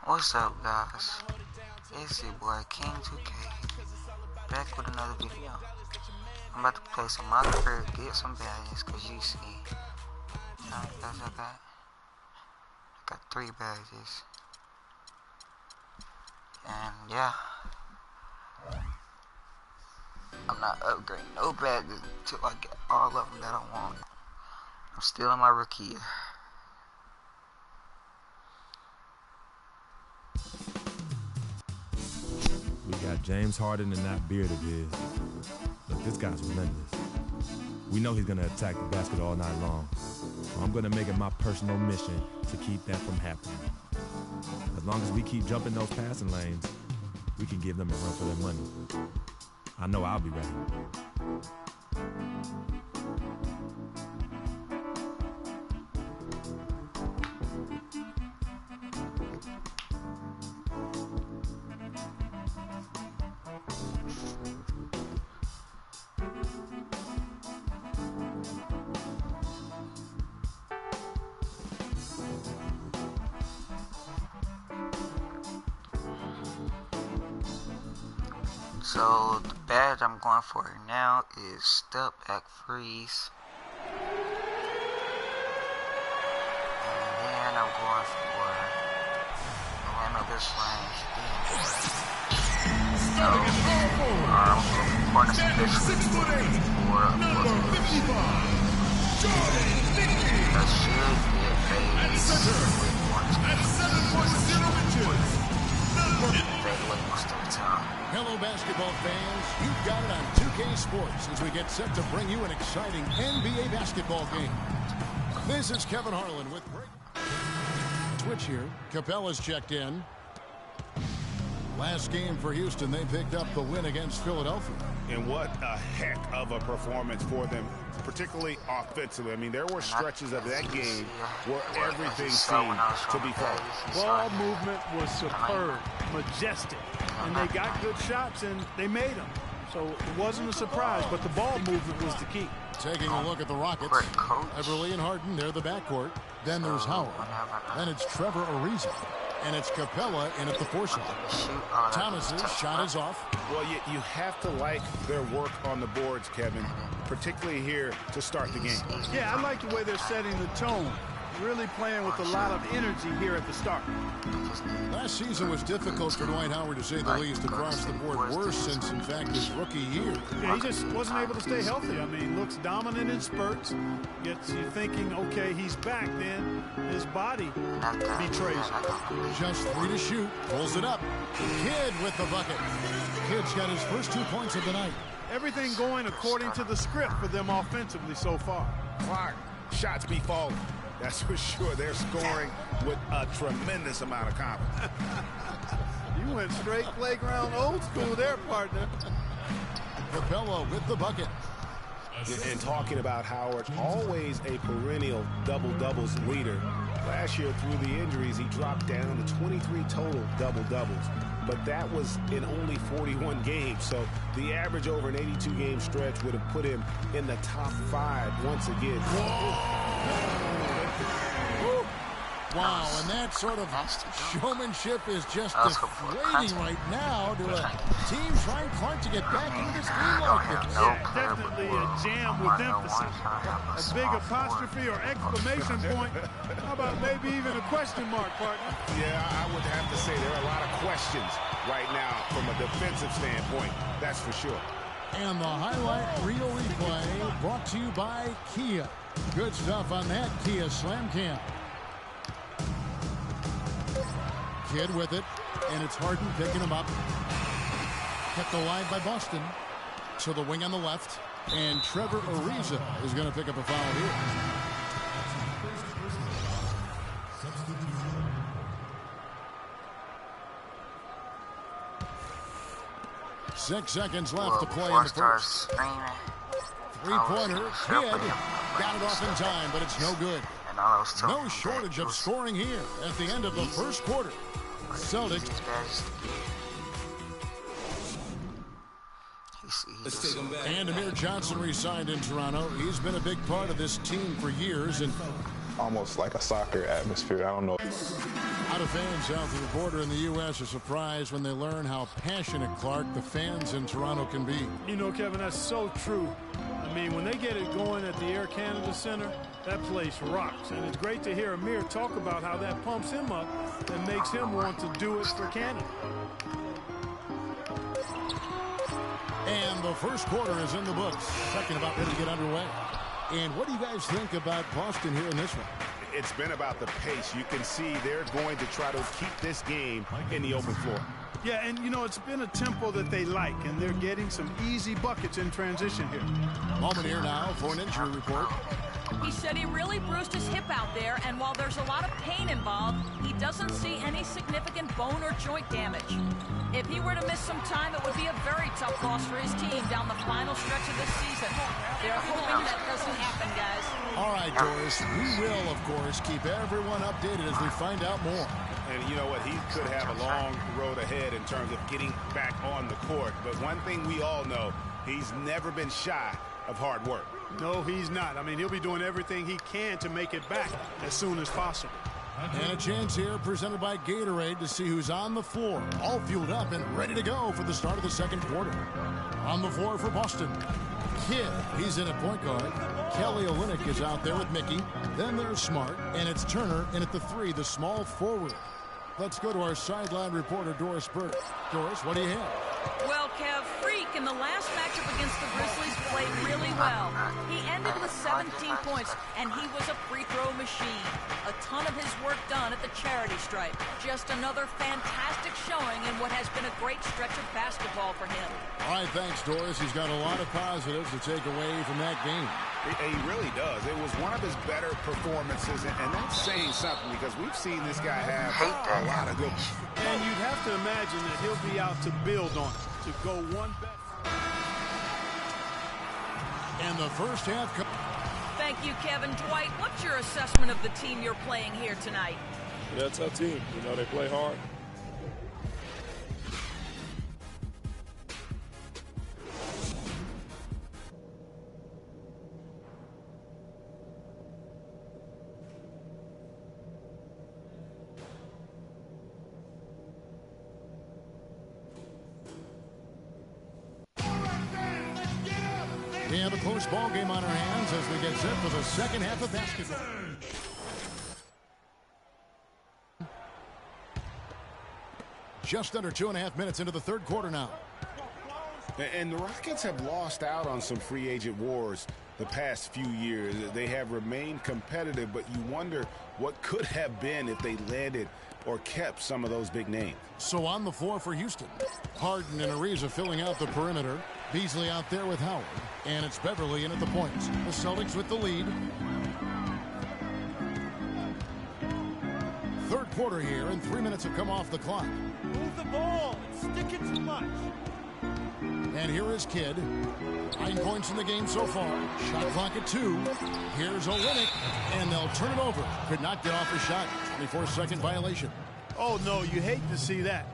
What's up, guys? It's your boy King 2K, back with another video. I'm about to play some my career, get some badges, cause you see, I got 3 badges, and yeah, I'm not upgrading no badges until I get all of them that I want. I'm still in my rookie year. We got James Harden and that beard of his. Look, this guy's relentless. We know he's gonna attack the basket all night long. So I'm gonna make it my personal mission to keep that from happening. As long as we keep jumping those passing lanes, we can give them a run for their money. I know I'll be ready. So the badge I'm going for now is step back freeze. And then I'm going for the win of this range. So corner specialist for that should be a phase with corner specialist. Hello, basketball fans. You've got it on 2K Sports as we get set to bring you an exciting NBA basketball game. This is Kevin Harlan with break. Switch here. Capella's checked in. Last game for Houston, they picked up the win against Philadelphia. And what a heck of a performance for them, particularly offensively. I mean, there were stretches of that game where everything seemed to be falling. Ball movement was superb, majestic, and they got good shots and they made them. So it wasn't a surprise, but the ball movement was the key. Taking a look at the Rockets, Everly and Harden, they're the backcourt. Then there's Howard. Then it's Trevor Ariza. And it's Capella in at the 4 slot. Thomas's shot is off. Well, you have to like their work on the boards, Kevin, particularly here to start the game. Yeah, I like the way they're setting the tone. Really playing with a lot of energy here at the start. Last season was difficult for Dwight Howard, to say the least, across the board. Worse since, in fact, his rookie year. Yeah, he just wasn't able to stay healthy. I mean, looks dominant in spurts. Gets you thinking, okay, he's back. Then his body betrays him. Just 3 to shoot. Pulls it up. Kidd with the bucket. Kidd's got his first 2 points of the night. Everything going according to the script for them offensively so far. Clark, shots be falling. That's for sure. They're scoring with a tremendous amount of confidence. You went straight playground old school there, partner. Capella with the bucket. And talking about Howard, always a perennial double-doubles leader. Last year, through the injuries, he dropped down to 23 total double-doubles. But that was in only 41 games. So the average over an 82-game stretch would have put him in the top 5 once again. Wow, and that sort of showmanship is just deflating right now to a team trying Clark to get back into this game like this. Yeah, definitely a jam with emphasis. A big apostrophe or exclamation point. How about maybe even a question mark, partner? Yeah, I would have to say there are a lot of questions right now from a defensive standpoint. That's for sure. And the highlight reel replay brought to you by Kia. Good stuff on that Kia Slam Cam. Kidd with it, and it's Harden picking him up. Kept alive by Boston. So the wing on the left, and Trevor Ariza is going to pick up a foul here. Six seconds left to play in the first. 3-pointer, Kidd got it off in time, but it's no good. No shortage of scoring here at the end of the first quarter. Celtics. And Amir Johnson re-signed in Toronto. He's been a big part of this team for years, and almost like a soccer atmosphere. I don't know. A lot of fans south of the border in the U.S. are surprised when they learn how passionate, Clark, the fans in Toronto can be. You know, Kevin, that's so true. I mean, when they get it going at the Air Canada Center, that place rocks. And it's great to hear Amir talk about how that pumps him up and makes him want to do it for Canada. And the first quarter is in the books. Second about ready to get underway. And what do you guys think about Boston here in this one? It's been about the pace. You can see they're going to try to keep this game in the open floor. Yeah, and, you know, it's been a tempo that they like, and they're getting some easy buckets in transition here. Moment here now for an injury report. He said he really bruised his hip out there, and while there's a lot of pain involved, he doesn't see any significant bone or joint damage. If he were to miss some time, it would be a very tough loss for his team down the final stretch of this season. They're hoping that doesn't happen, guys. All right, Doris, we will, of course, keep everyone updated as we find out more. And you know what? He could have a long road ahead in terms of getting back on the court. But one thing we all know, he's never been shy of hard work. No, he's not. I mean, he'll be doing everything he can to make it back as soon as possible. And a chance here presented by Gatorade to see who's on the floor, all fueled up and ready to go for the start of the second quarter. On the floor for Boston, Kidd, he's in at point guard. Kelly Olynyk is out there with Mickey. Then there's Smart, and it's Turner in at the 3, the small forward. Let's go to our sideline reporter, Doris Burke. Doris, what do you have? Well, Kev, Freak in the last matchup against the Grizzlies played really well. He ended with 17 points, and he was a free throw machine. A ton of his work done at the charity stripe. Just another fantastic showing in what has been a great stretch of basketball for him. All right, thanks, Doris. He's got a lot of positives to take away from that game. He really does. It was one of his better performances, and that's saying something because we've seen this guy have a lot of good. And you'd have to imagine that he'll be out to build on it, to go one better. And the first half. Thank you, Kevin. Dwight, what's your assessment of the team you're playing here tonight? Yeah, it's a tough team. You know, they play hard. We have a close ball game on our hands as we get set for the second half of basketball. Just under 2.5 minutes into the third quarter now. And the Rockets have lost out on some free agent wars the past few years. They have remained competitive, but you wonder what could have been if they landed or kept some of those big names. So on the floor for Houston, Harden and Ariza filling out the perimeter. Beasley out there with Howard. And it's Beverly in at the points. The Celtics with the lead. Third quarter here, and 3 minutes have come off the clock. Move the ball and stick it too much. And here is Kidd. 9 points in the game so far. Shot clock at 2. Here's Olynyk, and they'll turn it over. Could not get off a shot. 24-second violation. Oh, no, you hate to see that.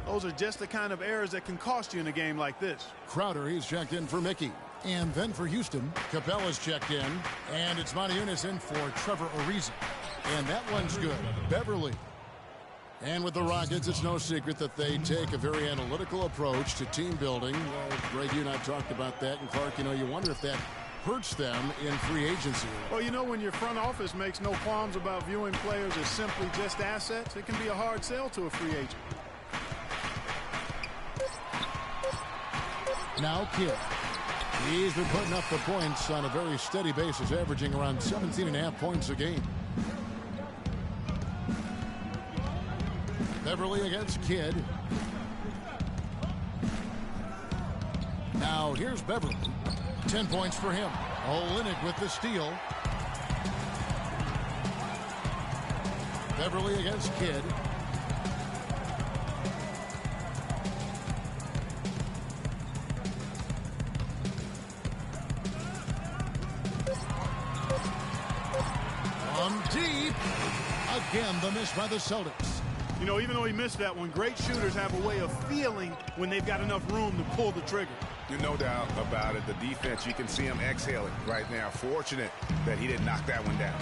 Those are just the kind of errors that can cost you in a game like this. Crowder, he's checked in for Mickey. And then for Houston, Capella's checked in. And it's Moniunas in for Trevor Ariza. And that one's good. Beverly. And with the Rockets, it's no secret that they take a very analytical approach to team building. Greg, you and I talked about that. And Clark, you know, you wonder if that hurts them in free agency. Well, you know, when your front office makes no qualms about viewing players as simply just assets, it can be a hard sell to a free agent. Now Kidd. He's been putting up the points on a very steady basis, averaging around 17.5 points a game. Beverly against Kidd. Now here's Beverly. 10 points for him. Olynyk with the steal. Beverly against Kidd. Deep. Again, the miss by the Celtics. You know, even though he missed that one, great shooters have a way of feeling when they've got enough room to pull the trigger. No doubt about it. The defense, you can see him exhaling right now. Fortunate that he didn't knock that one down.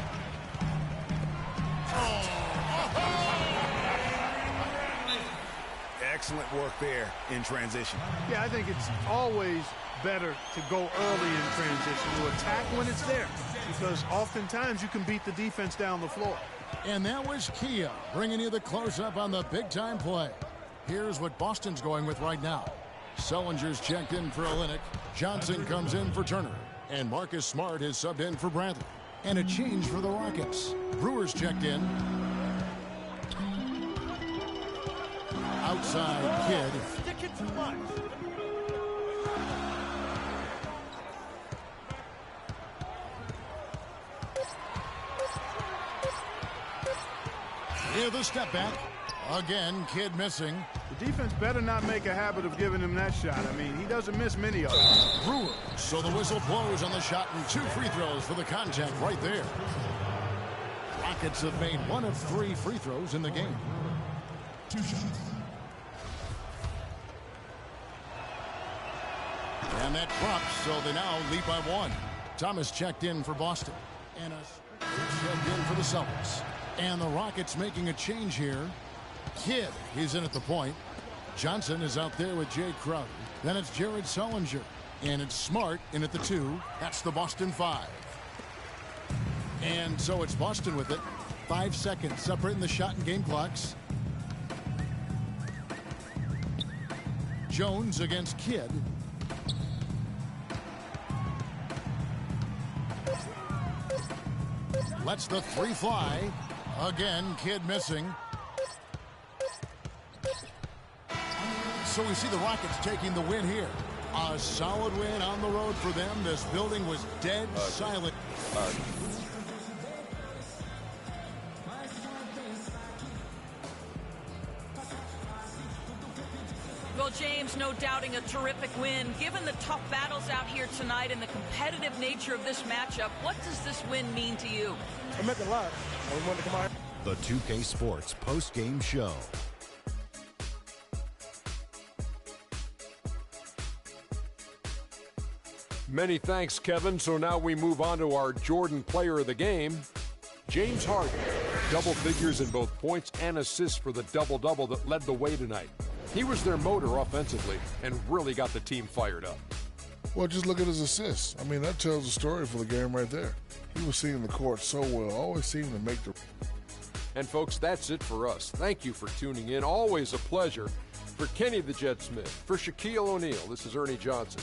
Excellent work there in transition. Yeah, I think it's always better to go early in transition, to attack when it's there, because oftentimes you can beat the defense down the floor. And that was Kia bringing you the close-up on the big-time play. Here's what Boston's going with right now. Sullinger's checked in for Olynyk. Johnson comes in for Turner. And Marcus Smart is subbed in for Bradley. And a change for the Rockets. Brewer's checked in. Outside Kidd. Stick it too much. Near the step back. Again, Kidd missing. The defense better not make a habit of giving him that shot. I mean, he doesn't miss many of them. Brewer. So the whistle blows on the shot and 2 free throws for the contact right there. Rockets have made 1 of 3 free throws in the game. 2 shots. And that drops, so they now lead by 1. Thomas checked in for Boston. And a checked in for the Celtics. And the Rockets making a change here. Kidd, he's in at the point. Johnson is out there with Jay Crowder. Then it's Jared Sullinger. And it's Smart in at the 2. That's the Boston 5. And so it's Boston with it. 5 seconds separating the shot and game clocks. Jones against Kidd. Lets the 3 fly. Again, Kidd missing. So we see the Rockets taking the win here. A solid win on the road for them. This building was dead silent. Well, James, no doubting a terrific win. Given the tough battles out here tonight and the competitive nature of this matchup, what does this win mean to you? It meant a lot. We wanted to come out. The 2K Sports post-game show. Many thanks, Kevin. So now we move on to our Jordan player of the game, James Harden. Double figures in both points and assists for the double-double that led the way tonight. He was their motor offensively and really got the team fired up. Well, just look at his assists. I mean, that tells the story for the game right there. He was seeing the court so well, always seemed to make the... And folks, that's it for us. Thank you for tuning in. Always a pleasure. For Kenny the Jet Smith, for Shaquille O'Neal, this is Ernie Johnson.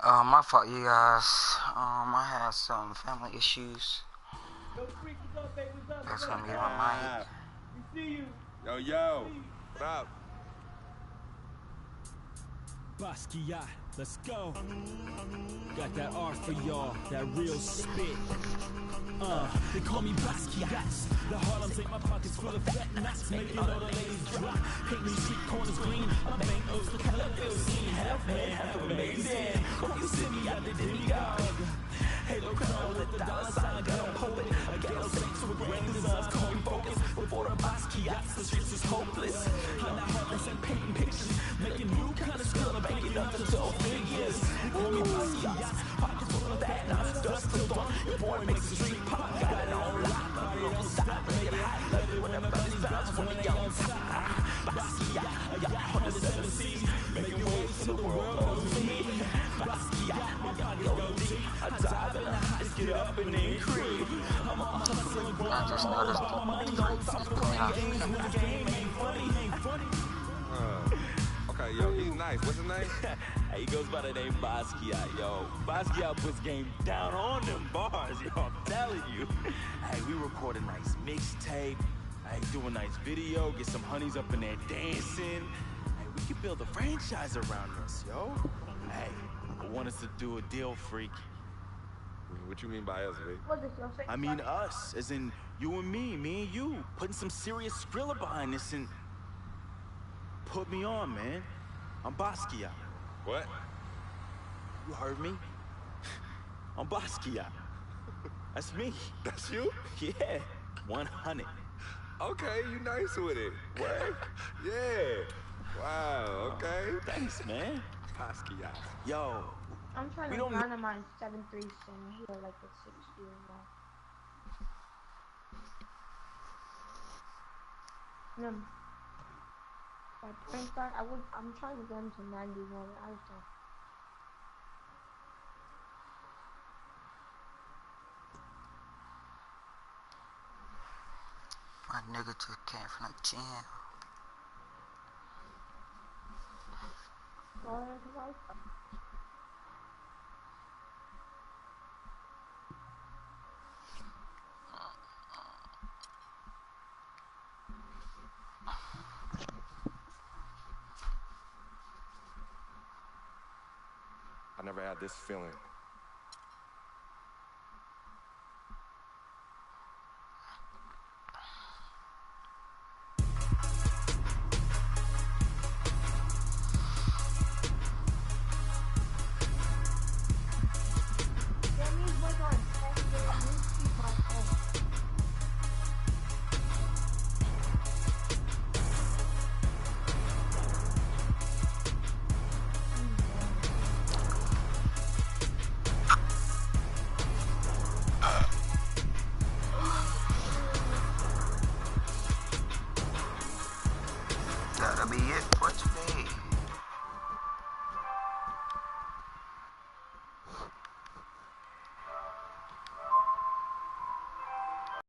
My fault, you guys. I had some family issues. That's gonna be my mic. We see you. Yo. What up? Basquiat, let's go. Got that art for y'all, that real spit. They call me Basquiat. The Harlem's in my pockets full of fat knots, making all the ladies drop. Painting street corners green, my bank goes to color feel seen. Half man, half amazing. Come you see me out the demigod. Halo crown with the dollar sign, got a poet. A ghetto saints with grand designs, call me focus. Before the Basquiats, the streets is hopeless. I'm not heartless and painting pictures, making new kind of skill and banking up to 12 figures. They call me Basquiat, pockets full of that knots, dust till dawn. Your boy makes the street pop, got it on lock. Body don't stop, make it hot. Love it when everybody's bounce when they on top. Basquiat, I got 107 C's, making waves till the world knows me. Basquiat, my body go deep. I dive in the heights, get up and then creep. I'm on hustling, grind, I just noticed all my money on top of the games. When the game ain't funny. Okay, yo, he's nice. What's his name? He goes by the name Basquiat, yo. Basquiat puts game down on them bars, yo. I'm telling you. Hey, we record a nice mixtape. Hey, do a nice video. Get some honeys up in there dancing. Hey, we can build a franchise around us, yo. Hey, I want us to do a deal, freak. What you mean by us, Vic? I mean us, as in you and me and you, putting some serious Skrilla behind this and put me on, man. I'm Basquiat. What? You heard me? I'm Basquiat. That's me. That's you? Yeah, 100. Okay, you nice with it. What? Yeah. Wow, okay. Thanks, man. Basquiat. Yo. I'm trying to grind on my 7-3 center here like a 6 years old. No. My point guard, I'm trying to get him to 91. I was done. My nigga just came from the gym. I never had this feeling. That'll be it.